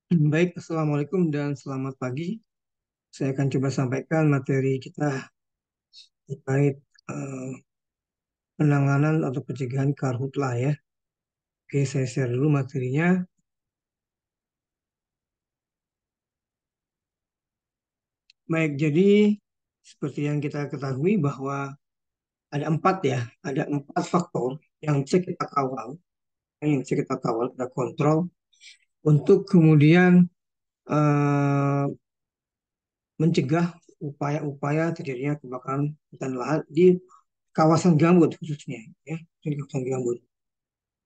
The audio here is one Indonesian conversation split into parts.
Baik, Assalamualaikum dan selamat pagi. Saya akan coba sampaikan materi kita terkait eh, penanganan atau pencegahan karhutla ya. Oke, saya share dulu materinya. Baik, jadi seperti yang kita ketahui bahwa ada empat ya, ada empat faktor yang bisa kita kawal, kita kontrol untuk kemudian eh, mencegah upaya-upaya terjadinya kebakaran hutan lahan di kawasan gambut khususnya ya, di kawasan gambut.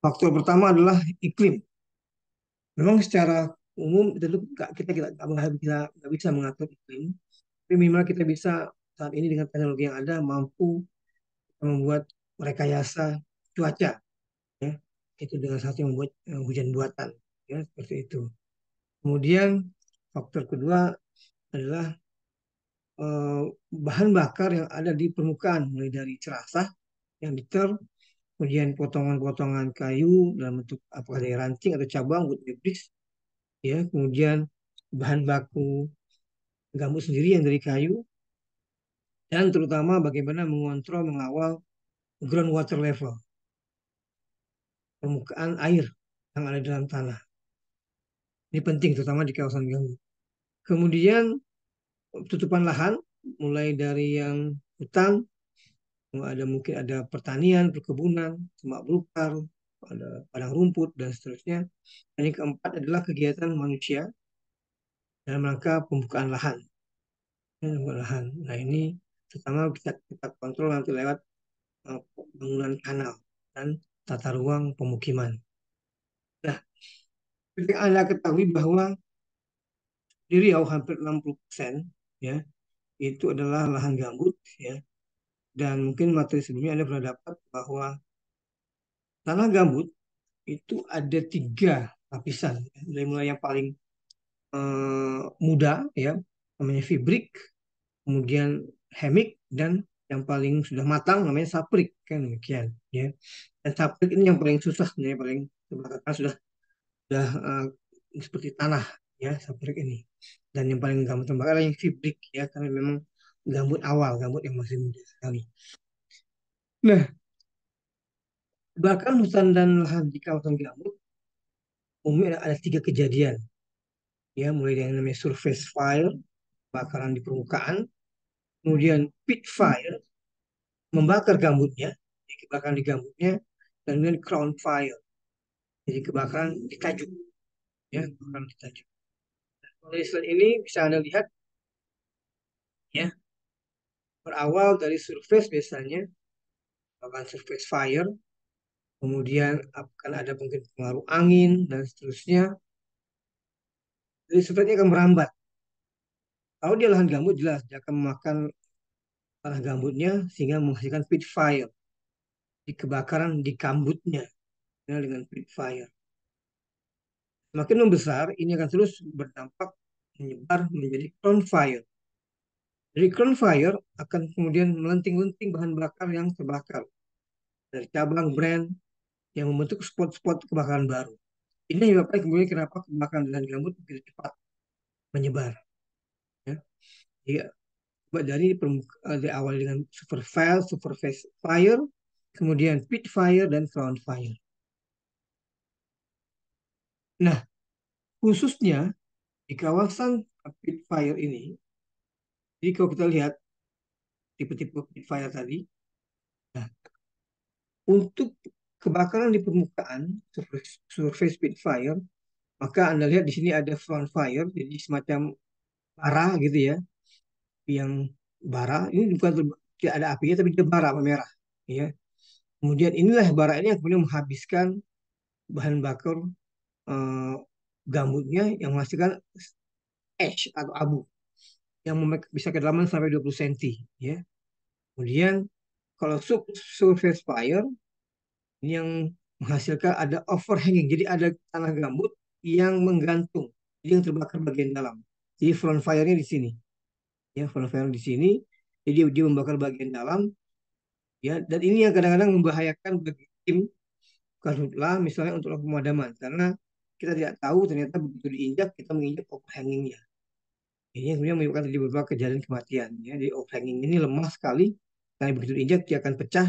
Faktor pertama adalah iklim. Memang secara umum tentu nggak bisa mengatur iklim, tapi minimal kita bisa saat ini dengan teknologi yang ada mampu membuat rekayasa cuaca, ya. Itu dengan satu membuat hujan buatan, ya seperti itu. Kemudian faktor kedua adalah eh, bahan bakar yang ada di permukaan, mulai dari cerasah yang diter, kemudian potongan-potongan kayu dalam bentuk apakah dari ranting atau cabang wood debris, ya, kemudian bahan baku gambut sendiri yang dari kayu, dan terutama bagaimana mengontrol, mengawal groundwater level, permukaan air yang ada dalam tanah. Ini penting terutama di kawasan gambut. Kemudian tutupan lahan, mulai dari yang hutan, mungkin ada pertanian, perkebunan, semak belukar, ada padang rumput dan seterusnya. Dan yang keempat adalah kegiatan manusia dalam rangka pembukaan lahan. Pembukaan lahan. Nah ini terutama kita kontrol nanti lewat bangunan kanal dan tata ruang pemukiman. Nah, seperti Anda ketahui bahwa di Riau hampir 60% ya, itu adalah lahan gambut ya. Dan mungkin materi sebelumnya Anda pernah dapat bahwa tanah gambut itu ada tiga lapisan. Dari mulai yang paling muda ya, namanya fibrik, kemudian hemik, dan yang paling sudah matang namanya saprik kan demikian ya. Dan saprik ini yang paling susah sebenarnya, paling karena sudah seperti tanah ya saprik ini. Dan yang paling gampang terbakar adalah yang fibrik ya, karena memang gambut awal, gambut yang masih muda sekali. Nah, bahkan hutan dan lahan di kawasan gambut umumnya ada tiga kejadian ya, mulai dari yang namanya surface fire, kebakaran di permukaan, kemudian pit fire, membakar gambutnya, jadi kebakaran di gambutnya, dan kemudian crown fire, jadi kebakaran di tajuk ya, kebakaran di tajuk. Dari slide ini bisa Anda lihat ya, berawal dari surface biasanya, bahkan surface fire, kemudian akan ada mungkin pengaruh angin dan seterusnya. Jadi surface ini akan merambat. Kalau dia lahan gambut jelas dia akan memakan tanah gambutnya sehingga menghasilkan pit fire, di kebakaran di gambutnya ya, dengan pit fire. Semakin membesar, ini akan terus berdampak menyebar menjadi crown fire. Dari crown fire akan kemudian melenting-lenting bahan bakar yang terbakar dari cabang brand yang membentuk spot-spot kebakaran baru. Ini menyebabkan kemudian kenapa kebakaran lahan gambut begitu cepat menyebar. Ya. Jadi dari awal dengan superfast fire, kemudian pit fire dan crown fire. Nah, khususnya di kawasan pit fire ini, jadi kalau kita lihat tipe-tipe pit fire tadi, nah, untuk kebakaran di permukaan, surface pit fire, maka Anda lihat di sini ada front fire, jadi semacam bara gitu ya, yang bara ini bukan tidak ada apinya tapi dia bara merah, ya. Kemudian inilah bara ini yang kemudian menghabiskan bahan bakar eh, gambutnya yang menghasilkan ash atau abu yang bisa kedalaman sampai 20 cm, ya. Kemudian kalau surface fire ini yang menghasilkan ada overhanging, jadi ada tanah gambut yang menggantung, jadi yang terbakar bagian dalam. Jadi front fire-nya di sini, ya, front fire di sini, jadi dia membakar bagian dalam, ya, dan ini yang kadang-kadang membahayakan bagi tim karhutla misalnya untuk pemadaman, karena kita tidak tahu ternyata begitu diinjak kita menginjak overhangingnya. Ini yang kemudian menyebabkan terjadi beberapa kejadian kematian. Ya, jadi overhanging ini lemah sekali, karena begitu diinjak dia akan pecah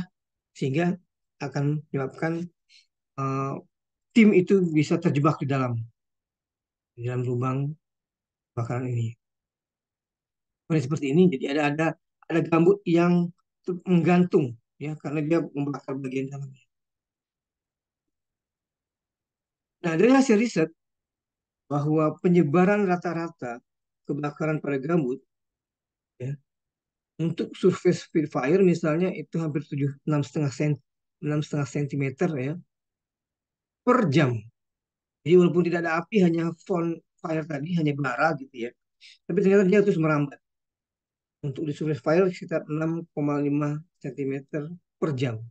sehingga akan menyebabkan uh, tim itu bisa terjebak di dalam lubang bakaran ini. Mulai seperti ini, jadi ada gambut yang menggantung, ya, karena dia membakar bagian dalamnya. Nah, dari hasil riset bahwa penyebaran rata-rata kebakaran pada gambut, ya, untuk surface fire misalnya itu hampir 6,5 sentimeter ya per jam. Jadi walaupun tidak ada api, hanya front fire tadi hanya bara gitu ya, tapi ternyata dia terus merambat. Untuk di surface fire sekitar 6,5 sentimeter per jam.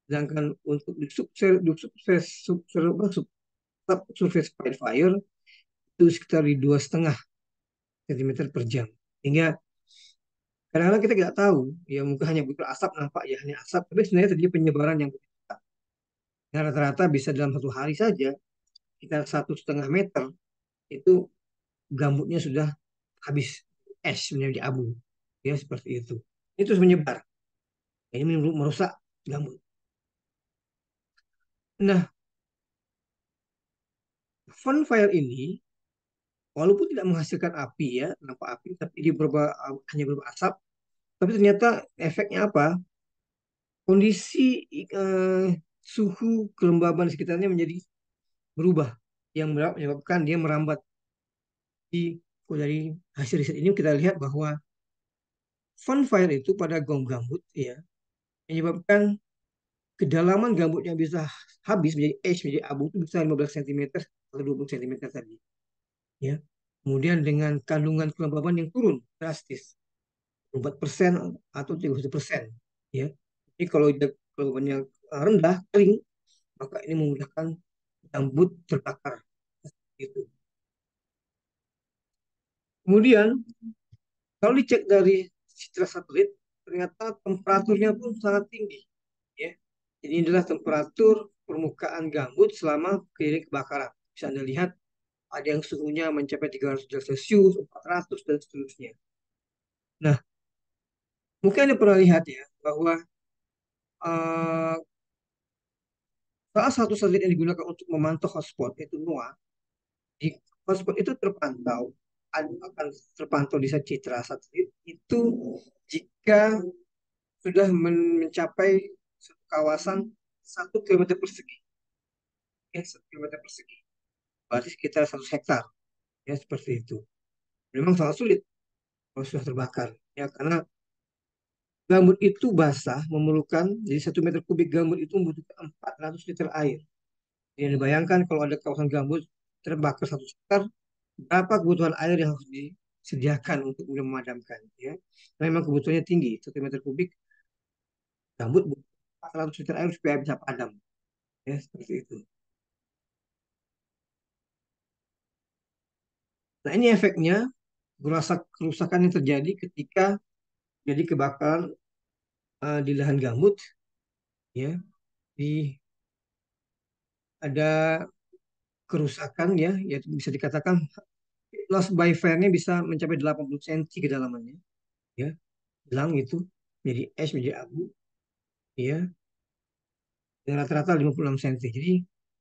Sedangkan untuk surface fire itu sekitar di 2,5 sentimeter per jam. Hingga kadang-kadang kita tidak tahu, ya mungkin hanya butuh asap, nampak ya hanya asap, tapi sebenarnya terjadi penyebaran yang besar. Nah, rata-rata bisa dalam satu hari saja kita 1,5 meter itu gambutnya sudah habis, es menjadi abu, ya seperti itu. Ini terus menyebar. Ini merusak gambut. Nah, fire ini walaupun tidak menghasilkan api ya, nampak api, tapi dia hanya berupa asap. Tapi ternyata efeknya apa? Kondisi eh, suhu kelembaban di sekitarnya menjadi berubah, yang menyebabkan dia merambat. Di dari hasil riset ini kita lihat bahwa fire itu pada gambut ya menyebabkan kedalaman gambutnya bisa habis menjadi ash, menjadi abu itu bisa 15 cm atau 20 cm tadi. Ya. Kemudian dengan kandungan kelembaban yang turun drastis, 4% atau 31%. Ya. Jadi kalau kelembabannya rendah, kering, maka ini memudahkan gambut terbakar. Gitu. Kemudian kalau dicek dari citra satelit, ternyata temperaturnya pun sangat tinggi. Ya. Jadi ini adalah temperatur permukaan gambut selama kejadian kebakaran. Bisa Anda lihat ada yang suhunya mencapai 300 derajat Celcius, 400 dan seterusnya. Nah, mungkin Anda pernah lihat ya bahwa uh, salah satu satelit yang digunakan untuk memantau hotspot yaitu NOAA. Di hotspot itu akan terpantau di citra satelit itu jika sudah mencapai kawasan 1 kilometer persegi, ya 1 kilometer persegi, berarti sekitar 100 hektar, ya seperti itu. Memang sangat sulit kalau sudah terbakar, ya karena gambut itu basah memerlukan, jadi 1 meter kubik gambut itu membutuhkan 400 liter air. Jadi dibayangkan kalau ada kawasan gambut terbakar 1 hektar, berapa kebutuhan air yang harus disediakan untuk memadamkan, ya. Karena memang kebutuhannya tinggi, 1 meter kubik gambut butuh 400 liter air supaya bisa padam, ya seperti itu. Nah ini efeknya kerusakan yang terjadi ketika jadi kebakaran di lahan gambut, ya, di ada kerusakan ya, yaitu bisa dikatakan loss by fire-nya bisa mencapai 80 cm kedalamannya, ya, hilang itu jadi es, menjadi abu, ya, dan rata-rata 56 cm. Jadi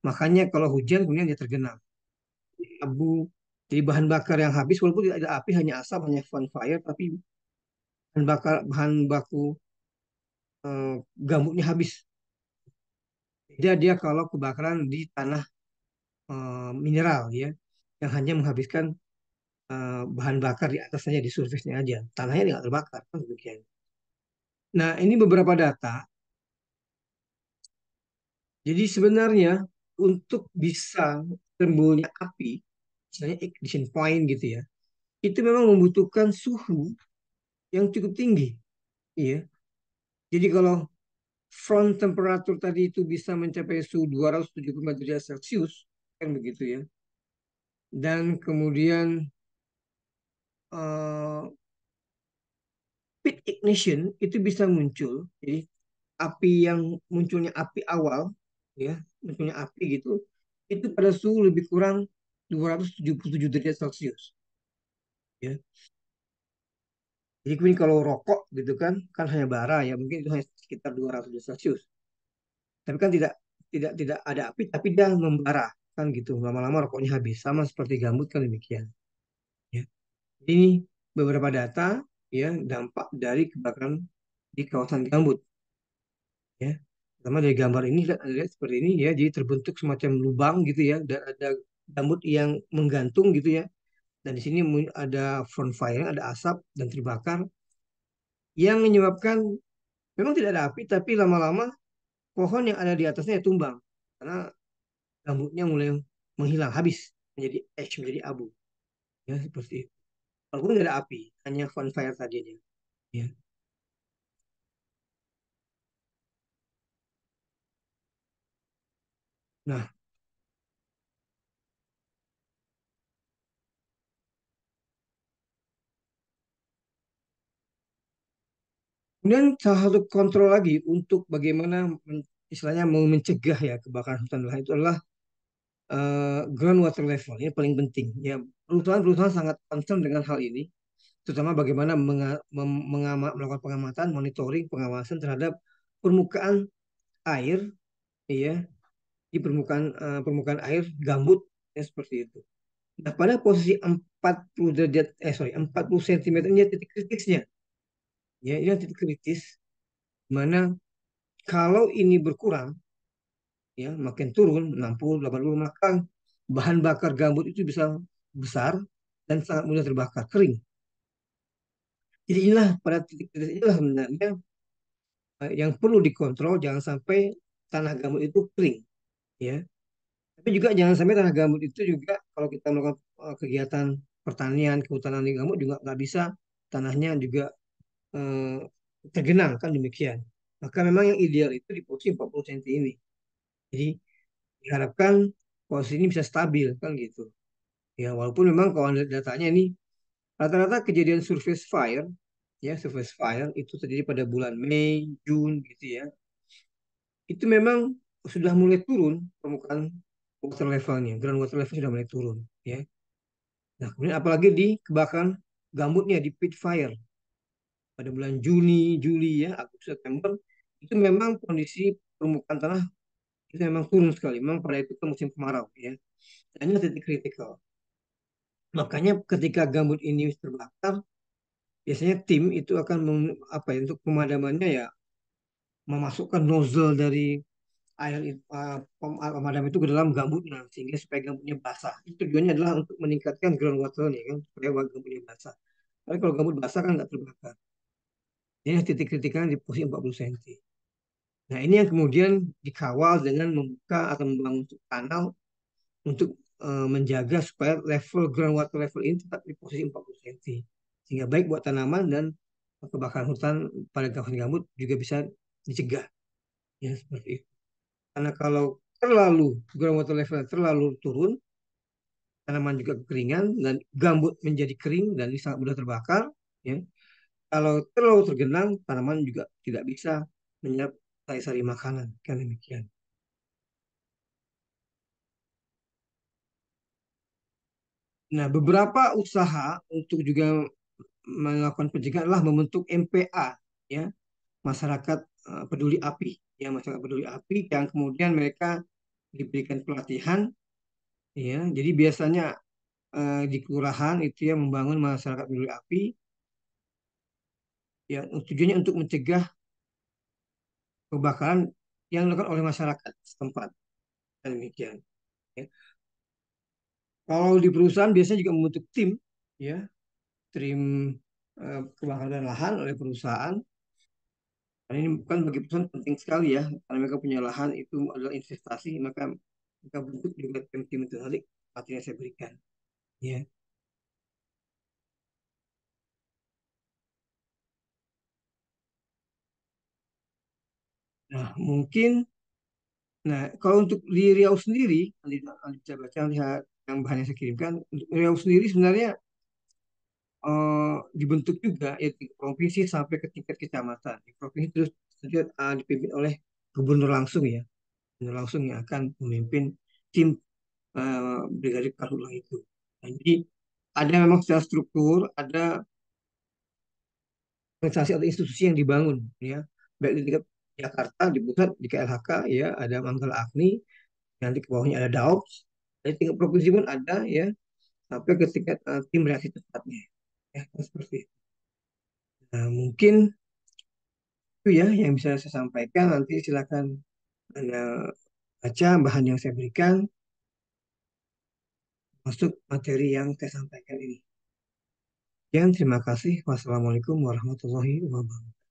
makanya kalau hujan kemudian dia tergenang abu, jadi bahan bakar yang habis walaupun tidak ada api, hanya asap, hanya fire, tapi bahan baku gambutnya habis. Jadi dia kalau kebakaran di tanah mineral ya, yang hanya menghabiskan bahan bakar di atasnya, di surface-nya aja, tanahnya tidak terbakar kan demikian. Nah ini beberapa data. Jadi sebenarnya untuk bisa timbulnya api, misalnya ignition point gitu ya, itu memang membutuhkan suhu yang cukup tinggi, ya. Jadi kalau front temperatur tadi itu bisa mencapai suhu 275 derajat Celcius, kan begitu ya. Dan kemudian uh, pit ignition itu bisa muncul. Jadi api yang munculnya api awal, ya, munculnya api gitu, itu pada suhu lebih kurang 277 derajat Celcius. Ya. Jadi mungkin kalau rokok gitu kan hanya bara ya, mungkin itu hanya sekitar 200 derajat Celcius. Tapi kan tidak ada api, tapi dia membara kan gitu. Lama-lama rokoknya habis, sama seperti gambut kan demikian. Ya. Ini beberapa data ya dampak dari kebakaran di kawasan gambut ya. Pertama dari gambar ini lihat seperti ini ya, jadi terbentuk semacam lubang gitu ya, dan ada gambut yang menggantung gitu ya. Dan di sini ada front fire, ada asap dan terbakar yang menyebabkan memang tidak ada api, tapi lama-lama pohon yang ada di atasnya tumbang karena gambutnya mulai menghilang, habis menjadi ash, menjadi abu ya seperti itu. Walaupun tidak ada api, hanya front fire tadi aja. Ya. Nah, kemudian salah satu kontrol lagi untuk bagaimana istilahnya mau mencegah ya kebakaran hutan dan lahan itu adalah groundwater level. Ini paling penting. Ya, perusahaan-perusahaan sangat concern dengan hal ini, terutama bagaimana melakukan pengamatan, monitoring, pengawasan terhadap permukaan air, ya, di permukaan air gambut ya seperti itu. Nah, pada posisi 40 derajat, 40 cm ini titik kritisnya. Ya, ini titik kritis, di mana kalau ini berkurang, ya makin turun 60 80, maka bahan bakar gambut itu bisa besar dan sangat mudah terbakar kering. Jadi inilah pada titik kritis inilah sebenarnya yang perlu dikontrol, jangan sampai tanah gambut itu kering ya. Tapi juga jangan sampai tanah gambut itu juga kalau kita melakukan kegiatan pertanian, kehutanan di gambut juga nggak bisa tanahnya juga eh, tergenang kan demikian. Maka memang yang ideal itu di posisi 40 cm ini. Jadi diharapkan posisi ini bisa stabil kan gitu. Ya, walaupun memang kalau lihat datanya ini rata-rata kejadian surface fire, ya surface fire itu terjadi pada bulan Mei, Juni gitu ya. Itu memang sudah mulai turun permukaan water levelnya, ground water level sudah mulai turun ya. Nah, kemudian apalagi di kebakaran gambutnya di pit fire pada bulan Juni, Juli ya, Agustus, September itu memang kondisi permukaan tanah itu memang turun sekali. Memang pada itu kan musim kemarau ya. Dan ini titik kritikal. Makanya ketika gambut ini terbakar, biasanya tim itu akan apa ya, untuk pemadamannya ya memasukkan nozzle dari air pemadam itu ke dalam gambutnya sehingga supaya gambutnya basah. Itu tujuannya adalah untuk meningkatkan groundwater-nya kan supaya gambutnya basah. Tapi kalau gambut basah kan nggak terbakar. Ini titik kritiknya di posisi 40 cm. Nah, ini yang kemudian dikawal dengan membuka atau membangun kanal untuk menjaga supaya level groundwater level ini tetap di posisi 40 cm. Sehingga baik buat tanaman dan kebakaran hutan pada kawasan gambut juga bisa dicegah. Ya, seperti itu. Karena kalau terlalu groundwater level terlalu turun, tanaman juga kekeringan dan gambut menjadi kering dan ini sangat mudah terbakar. Ya. Kalau terlalu tergenang, tanaman juga tidak bisa menyerap sari-sari makanan. Kan demikian. Nah, beberapa usaha untuk juga melakukan pencegahan adalah membentuk MPA, ya, masyarakat peduli api, ya, masyarakat peduli api yang kemudian mereka diberikan pelatihan, ya. Jadi biasanya di kelurahan itu ya membangun masyarakat peduli api, ya, tujuannya untuk mencegah kebakaran yang dilakukan oleh masyarakat setempat. Dan demikian. Ya. Kalau di perusahaan biasanya juga membentuk tim, ya, tim kebakaran lahan oleh perusahaan. Dan ini bukan bagi perusahaan penting sekali ya, karena mereka punya lahan itu adalah investasi, maka mereka bentuk juga tim-tim itu nanti artinya saya berikan. Ya. Nah, mungkin, nah kalau untuk di Riau sendiri, nanti bisa baca lihat yang bahan yang saya kirimkan. Untuk Riau sendiri sebenarnya dibentuk juga ya di provinsi sampai ke tingkat kecamatan. Di provinsi terus juga dipimpin oleh gubernur langsung ya, gubernur langsung yang akan memimpin tim. Brigadir Karhutlah itu. Nah, jadi ada memang secara struktur, ada organisasi atau institusi yang dibangun, ya, baik di tingkat Jakarta, di pusat, di KLHK, ya, ada Manggala Agni, nanti ke bawahnya ada DAOPS, di tingkat provinsi pun ada, ya, sampai ke tingkat tim reaksi cepatnya, ya, seperti itu. Nah, mungkin itu ya yang bisa saya sampaikan. Nanti silakan Anda baca bahan yang saya berikan, masuk materi yang saya sampaikan ini. Sekian, terima kasih. Wassalamualaikum warahmatullahi wabarakatuh.